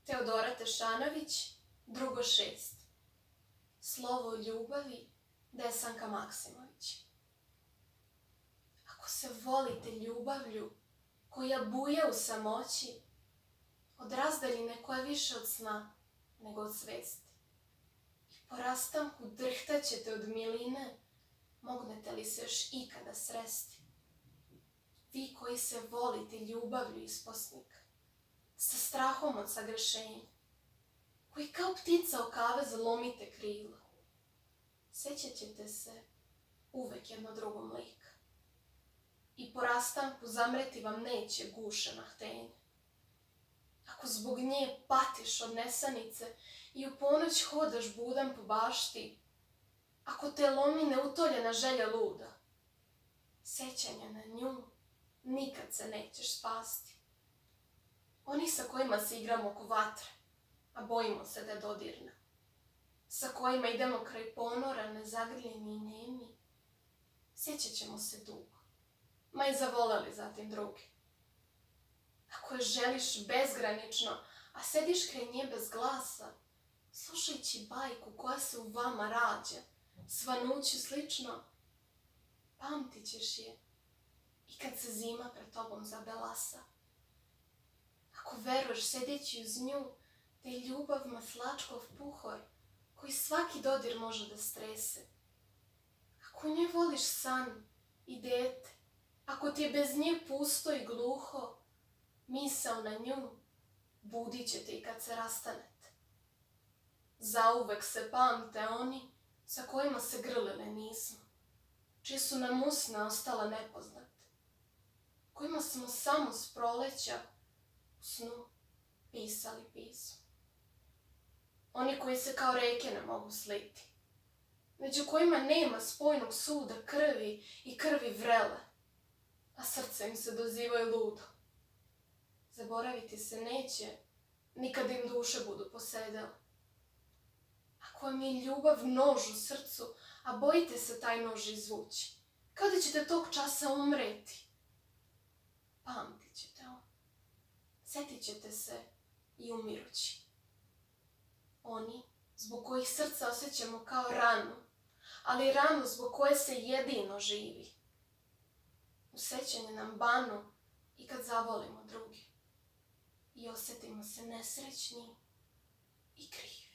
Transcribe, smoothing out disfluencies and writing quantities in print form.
Teodora Tešanović, drugo 6. Slovo ljubavi, Desanka Maksimović. Ako se volite ljubavlju koja buja u samoći, od razdaljine koja je više od sna nego od svesti, i po rastanku drhtaćete od miline, mognete li se još ikada sresti? Vi koji se volite ljubavlju isposnika, sa strahom od sagrešenja, koji kao ptica o kavez lomite krila, sjećat ćete se uvek jedno drugom lika. I po rastanku zamreti vam neće gušena htenja. Ako zbog nje patiš od nesanice i u ponoć hodaš budan po bašti, ako te lomi neutoljena želja luda, sjećanja na nju nikad se nećeš spasti. Oni sa kojima se igramo oko vatre, a bojimo se da dodirne, sa kojima idemo kraj ponora nezagrljeni i nemi, sjećat ćemo se dugo, ma i zavoleli zatim drugi. Ako je želiš bezgranično, a sediš kraj nje bez glasa, slušajući bajku koja se u vama rađa, svanuću slično, pamtit ćeš je i kad se zima pred tobom zabelasa. Ako veruješ sedeći uz nju da je ljubav maslačkov puhor koji svaki dodir može da strese, ako u njoj voliš san i dete, ako ti je bez nje pusto i gluho, misao na nju budit će te i kad se rastanete. Zauvek se pamte oni sa kojima se grlile nismo, čije su nam usne ostala nepoznate, kojima smo samo s proleća u snu pisali pismo. Oni koji se kao reke ne mogu sliti, među kojima nema spojnog suda krvi i krvi vrele, a srce im se dozivaju ludo. Zaboraviti se neće, nikad im duše budu posedele. Ako vam je ljubav nož u srcu, a bojite se taj nož izvući, kao da ćete tog časa umreti, pamtit ćete on. Sjetit ćete se i umirući. Oni zbog kojih srca osjećamo kao ranu, ali ranu zbog koje se jedino živi. U sećanje nam banu i kad zavolimo drugi i osjetimo se nesrećni i krivi.